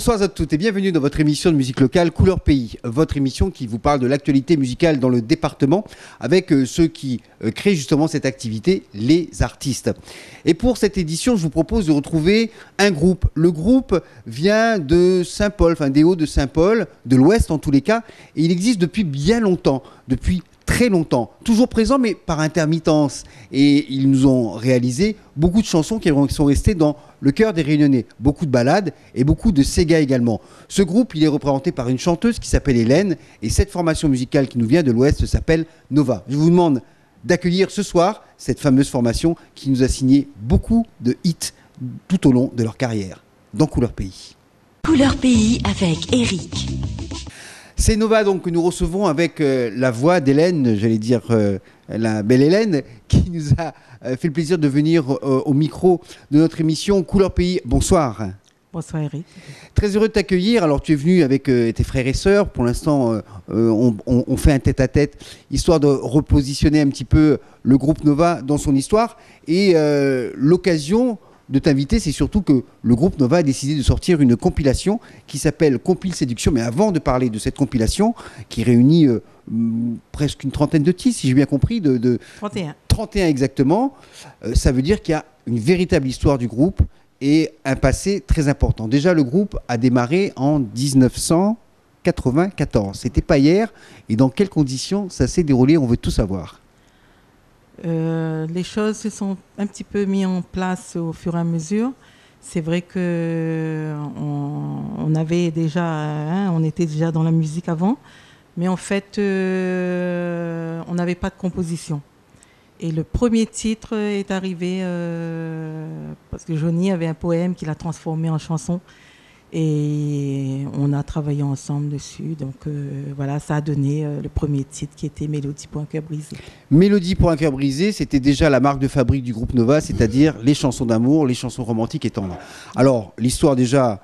Bonsoir à toutes et bienvenue dans votre émission de musique locale Couleur Pays, votre émission qui vous parle de l'actualité musicale dans le département avec ceux qui créent justement cette activité, les artistes. Et pour cette édition, je vous propose de retrouver un groupe. Le groupe vient de Saint-Paul, enfin des Hauts de Saint-Paul, de l'Ouest en tous les cas, et il existe depuis bien longtemps, depuis très longtemps, toujours présent mais par intermittence. Et ils nous ont réalisé beaucoup de chansons qui sont restées dans le cœur des Réunionnais, beaucoup de ballades et beaucoup de Sega également. Ce groupe, il est représenté par une chanteuse qui s'appelle Hélène et cette formation musicale qui nous vient de l'Ouest s'appelle Nova. Je vous demande d'accueillir ce soir cette fameuse formation qui nous a signé beaucoup de hits tout au long de leur carrière dans Couleur Pays. Couleur Pays avec Eric. C'est Nova donc que nous recevons avec la voix d'Hélène, j'allais dire la belle Hélène, qui nous a fait le plaisir de venir au micro de notre émission Couleur Pays. Bonsoir. Bonsoir Eric. Très heureux de t'accueillir. Alors tu es venu avec tes frères et sœurs. Pour l'instant, on fait un tête-à-tête, histoire de repositionner un petit peu le groupe Nova dans son histoire. Et l'occasion de t'inviter, c'est surtout que le groupe Nova a décidé de sortir une compilation qui s'appelle Compile Séduction. Mais avant de parler de cette compilation, qui réunit presque une trentaine de titres, si j'ai bien compris, 31. 31 exactement, ça veut dire qu'il y a une véritable histoire du groupe et un passé très important. Déjà, le groupe a démarré en 1994. C'était pas hier. Et dans quelles conditions ça s'est déroulé? On veut tout savoir. Les choses se sont un petit peu mises en place au fur et à mesure. C'est vrai que on avait déjà, on était déjà dans la musique avant, mais en fait, on n'avait pas de composition. Et le premier titre est arrivé parce que Johnny avait un poème qu'il a transformé en chanson. Et on a travaillé ensemble dessus. Donc voilà, ça a donné le premier titre qui était Mélodie pour un cœur brisé. Mélodie pour un cœur brisé, c'était déjà la marque de fabrique du groupe Nova, c'est-à-dire les chansons d'amour, les chansons romantiques et tendres. Alors, l'histoire déjà,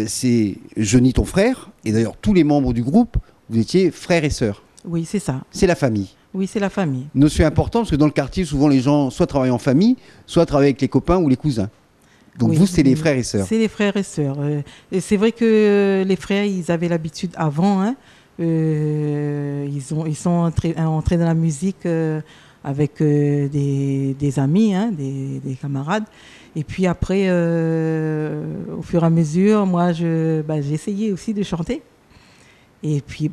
c'est Johnny, ton frère, et d'ailleurs tous les membres du groupe, vous étiez frères et sœurs. Oui, c'est ça. C'est la famille. Oui, c'est la famille. Notion importante, parce que dans le quartier, souvent les gens soit travaillent en famille, soit travaillent avec les copains ou les cousins. Donc oui, vous, c'est les frères et sœurs. C'est les frères et sœurs. Et c'est vrai que les frères, ils avaient l'habitude avant. Hein, ils sont entrés dans la musique avec des amis, hein, des camarades. Et puis après, au fur et à mesure, moi, j'ai essayé aussi de chanter. Et puis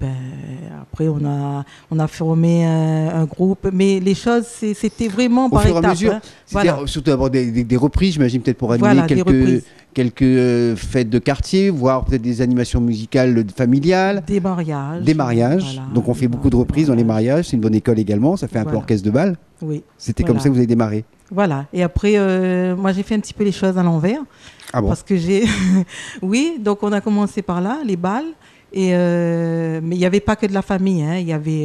après, on a formé un groupe. Mais les choses, c'était vraiment par étapes. Au fur et à mesure, hein. Voilà. Surtout avoir des reprises, j'imagine, peut-être pour animer quelques fêtes de quartier, voire peut-être des animations musicales familiales. Des mariages. Voilà, donc on fait beaucoup de reprises dans les mariages. C'est une bonne école également. Ça fait un peu orchestre de bal. Oui. C'était comme ça que vous avez démarré. Voilà. Et après, moi, j'ai fait un petit peu les choses à l'envers. Ah bon? Parce que oui, donc on a commencé par là, les bals. Mais il n'y avait pas que de la famille, hein. Il y avait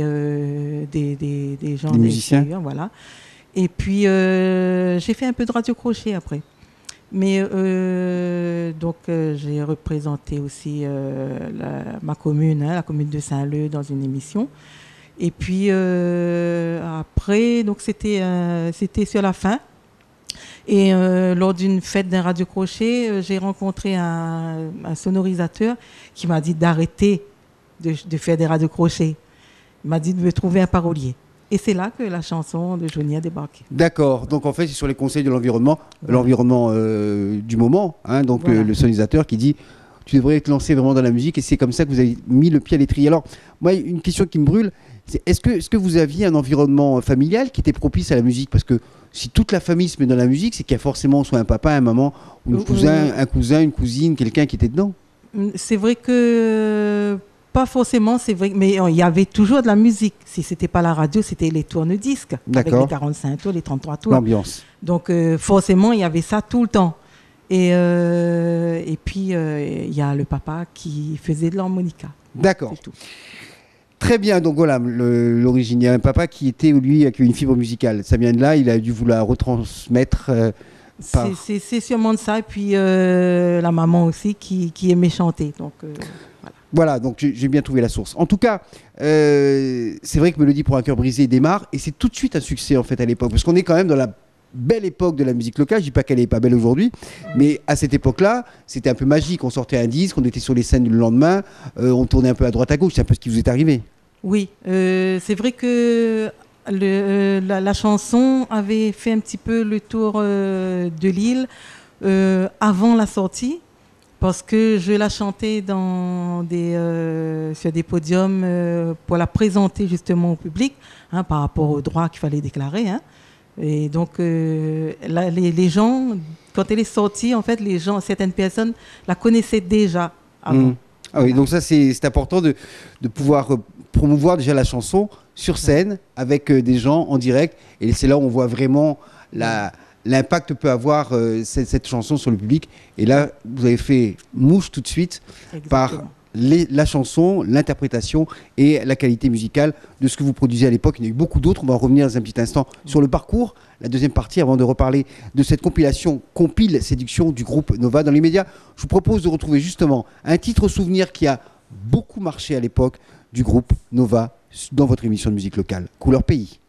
des gens, des musiciens. Voilà. Et puis j'ai fait un peu de radio crochet après. Mais donc j'ai représenté aussi ma commune, hein, la commune de Saint-Leu dans une émission. Et puis après, donc c'était sur la fin. Et lors d'une fête d'un radio crochet, j'ai rencontré un sonorisateur qui m'a dit d'arrêter de faire des radio crochets. Il m'a dit de me trouver un parolier. Et c'est là que la chanson de Johnny a débarqué. D'accord. Donc en fait, c'est sur les conseils de l'environnement, l'environnement du moment. Hein, donc voilà. Le sonorisateur qui dit tu devrais te lancer vraiment dans la musique et c'est comme ça que vous avez mis le pied à l'étrier. Alors, moi, une question qui me brûle, c'est est-ce que vous aviez un environnement familial qui était propice à la musique? Parce que si toute la famille se met dans la musique, c'est qu'il y a forcément soit un papa, un maman, ou un cousin, une cousine, quelqu'un qui était dedans. C'est vrai que pas forcément, c'est vrai, mais il y avait toujours de la musique. Si c'était pas la radio, c'était les tourne-disques avec les 45 tours, les 33 tours. L'ambiance. Donc forcément, il y avait ça tout le temps. Et puis il y a le papa qui faisait de l'harmonica. D'accord. Très bien, donc voilà l'origine. Il y a un papa qui était, lui, avec une fibre musicale. Ça vient de là, il a dû vous la retransmettre. C'est sûrement de ça. Et puis la maman aussi qui aimait chanter. Donc voilà, donc j'ai bien trouvé la source. En tout cas, c'est vrai que Mélodie pour un cœur brisé démarre et c'est tout de suite un succès en fait à l'époque. Parce qu'on est quand même dans la belle époque de la musique locale. Je dis pas qu'elle n'est pas belle aujourd'hui, mais à cette époque-là, c'était un peu magique. On sortait un disque, on était sur les scènes le lendemain, on tournait un peu à droite à gauche. C'est un peu ce qui vous est arrivé. Oui, c'est vrai que la chanson avait fait un petit peu le tour de l'île avant la sortie, parce que je la chantais sur des podiums pour la présenter justement au public, hein, par rapport aux droits qu'il fallait déclarer. Hein. Et donc, les gens, quand elle est sortie, en fait, certaines personnes la connaissaient déjà avant. Ah oui, donc ça c'est important de pouvoir promouvoir déjà la chanson sur scène avec des gens en direct. Et c'est là où on voit vraiment l'impact que peut avoir cette chanson sur le public. Et là, vous avez fait mouche tout de suite. Exactement. Par la chanson, l'interprétation et la qualité musicale de ce que vous produisez à l'époque. Il y en a eu beaucoup d'autres. On va revenir dans un petit instant sur le parcours, la deuxième partie, avant de reparler de cette compilation Compile Séduction du groupe Nova. Dans les médias, je vous propose de retrouver justement un titre souvenir qui a beaucoup marché à l'époque du groupe Nova dans votre émission de musique locale, Couleur Pays.